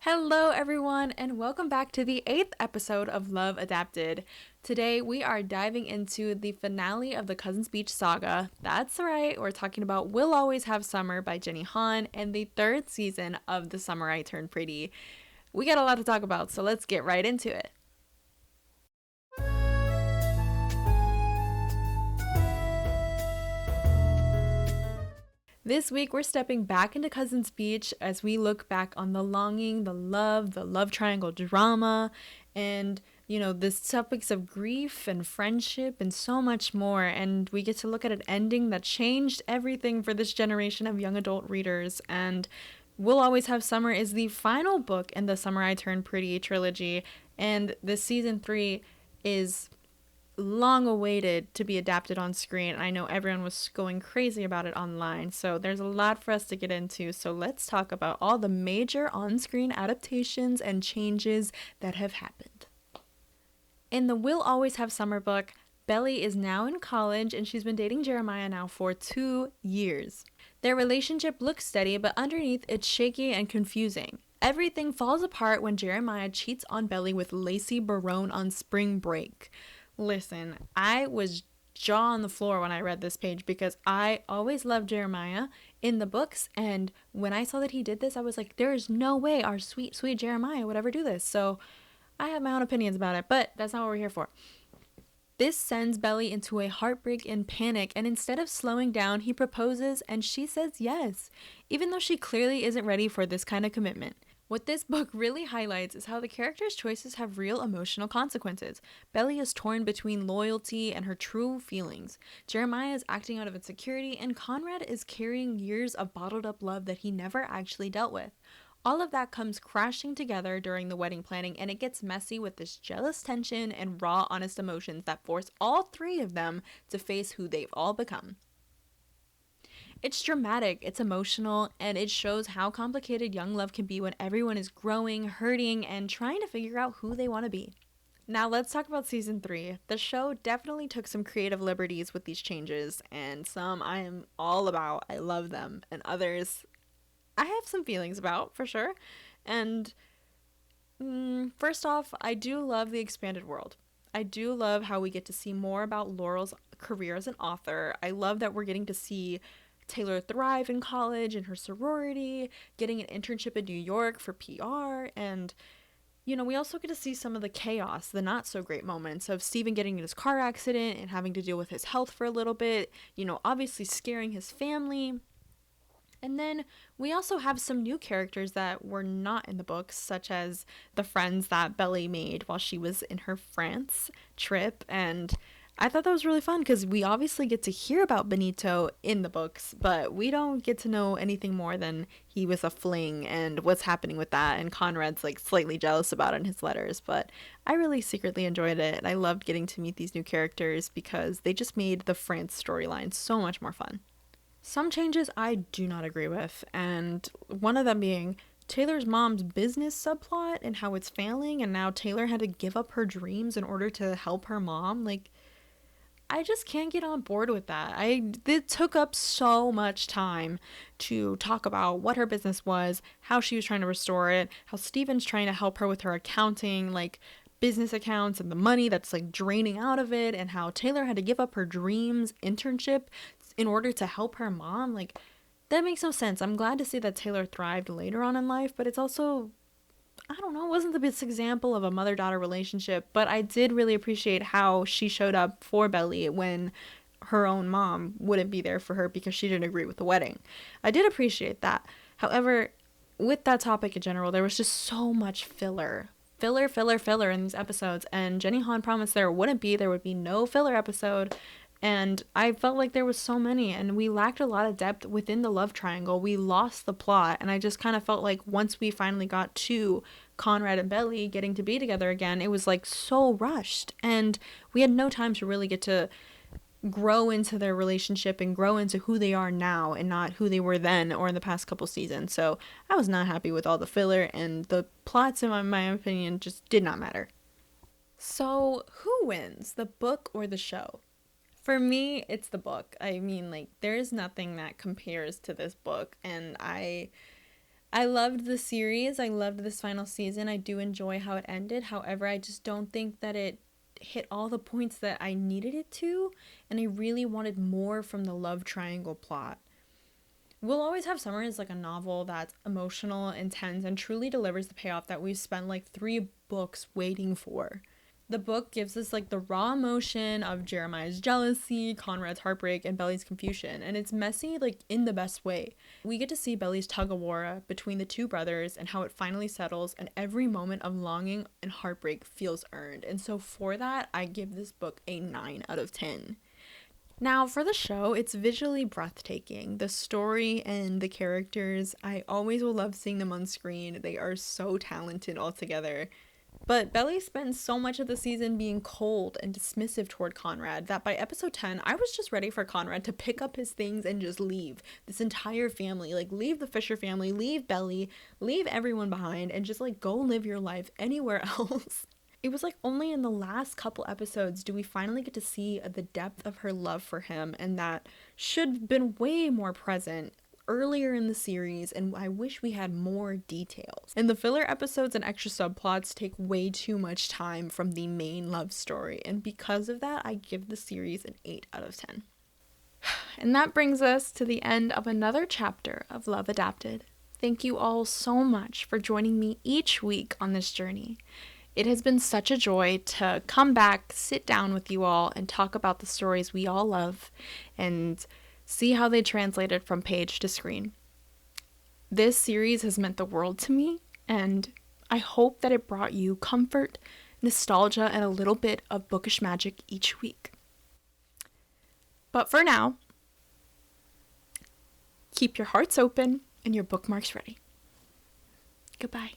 Hello, everyone, and welcome back to the 8th episode of Love Adapted. Today, we are diving into the finale of the Cousins Beach saga. That's right, we're talking about We'll Always Have Summer by Jenny Han and the third season of The Summer I Turned Pretty. We got a lot to talk about, so let's get right into it. This week, we're stepping back into Cousins Beach as we look back on the longing, the love triangle drama, and, the topics of grief and friendship and so much more. And we get to look at an ending that changed everything for this generation of young adult readers. And We'll Always Have Summer is the final book in the Summer I Turned Pretty trilogy. And this season 3 is long awaited to be adapted on screen. I know everyone was going crazy about it online, so there's a lot for us to get into. So let's talk about all the major on-screen adaptations and changes that have happened. In the We'll Always Have Summer book, Belly is now in college and she's been dating Jeremiah now for 2 years. Their relationship looks steady, but underneath it's shaky and confusing. Everything falls apart when Jeremiah cheats on Belly with Lacey Barone on spring break. Listen, I was jaw on the floor when I read this page because I always loved Jeremiah in the books, and when I saw that he did this, I was like, there's no way our sweet, sweet Jeremiah would ever do this. So I have my own opinions about it, but that's not what we're here for. This sends Belly into a heartbreak and panic, and instead of slowing down, he proposes and she says yes, even though she clearly isn't ready for this kind of commitment. What this book really highlights is how the character's choices have real emotional consequences. Belly is torn between loyalty and her true feelings. Jeremiah is acting out of insecurity, and Conrad is carrying years of bottled up love that he never actually dealt with. All of that comes crashing together during the wedding planning, and it gets messy with this jealous tension and raw, honest emotions that force all three of them to face who they've all become. It's dramatic, it's emotional, and it shows how complicated young love can be when everyone is growing, hurting, and trying to figure out who they want to be. Now let's talk about season 3. The show definitely took some creative liberties with these changes, and some I am all about. I love them, and others I have some feelings about, for sure. And first off, I do love the expanded world. I do love how we get to see more about Laurel's career as an author. I love that we're getting to see Taylor thrive in college and her sorority, getting an internship in New York for PR, and we also get to see some of the chaos, the not so great moments of Steven getting in his car accident and having to deal with his health for a little bit, obviously scaring his family. And then we also have some new characters that were not in the books, such as the friends that Belly made while she was in her France trip. And I thought that was really fun because we obviously get to hear about Benito in the books, but we don't get to know anything more than he was a fling and what's happening with that. And Conrad's like slightly jealous about it in his letters, but I really secretly enjoyed it. And I loved getting to meet these new characters because they just made the France storyline so much more fun. Some changes I do not agree with, and one of them being Taylor's mom's business subplot and how it's failing, and now Taylor had to give up her dreams in order to help her mom. Like, I just can't get on board with that. It took up so much time to talk about what her business was, how she was trying to restore it, how Steven's trying to help her with her accounting, like business accounts and the money that's like draining out of it, and how Taylor had to give up her dreams internship in order to help her mom. Like, that makes no sense. I'm glad to see that Taylor thrived later on in life, but it's also, I don't know, it wasn't the best example of a mother-daughter relationship, but I did really appreciate how she showed up for Belly when her own mom wouldn't be there for her because she didn't agree with the wedding. I did appreciate that. However, with that topic in general, there was just so much filler in these episodes, and Jenny Han promised there would be no filler episode. And I felt like there was so many, and we lacked a lot of depth within the love triangle. We lost the plot, and I just kind of felt like once we finally got to Conrad and Belly getting to be together again, it was like so rushed, and we had no time to really get to grow into their relationship and grow into who they are now and not who they were then or in the past couple seasons. So I was not happy with all the filler, and the plots, in my opinion, just did not matter. So who wins, the book or the show? For me, it's the book. I mean, like, there's nothing that compares to this book, and I loved the series. I loved this final season. I do enjoy how it ended. However, I just don't think that it hit all the points that I needed it to, and I really wanted more from the love triangle plot. We'll Always Have Summer is like a novel that's emotional, intense, and truly delivers the payoff that we've spent like 3 books waiting for. The book gives us like the raw emotion of Jeremiah's jealousy, Conrad's heartbreak, and Belly's confusion, and it's messy like in the best way. We get to see Belly's tug of war between the 2 brothers and how it finally settles, and every moment of longing and heartbreak feels earned. And so for that, I give this book a 9 out of 10. Now, for the show, it's visually breathtaking. The story and the characters, I always will love seeing them on screen. They are so talented altogether. But Belly spends so much of the season being cold and dismissive toward Conrad that by episode 10, I was just ready for Conrad to pick up his things and just leave. This entire family, like leave the Fisher family, leave Belly, leave everyone behind, and just like go live your life anywhere else. It was like only in the last couple episodes do we finally get to see the depth of her love for him, and that should have been way more present earlier in the series, and I wish we had more details. And the filler episodes and extra subplots take way too much time from the main love story, and because of that, I give the series an 8 out of 10. And that brings us to the end of another chapter of Love Adapted. Thank you all so much for joining me each week on this journey. It has been such a joy to come back, sit down with you all, and talk about the stories we all love and see how they translated from page to screen. This series has meant the world to me, and I hope that it brought you comfort, nostalgia, and a little bit of bookish magic each week. But for now, keep your hearts open and your bookmarks ready. Goodbye.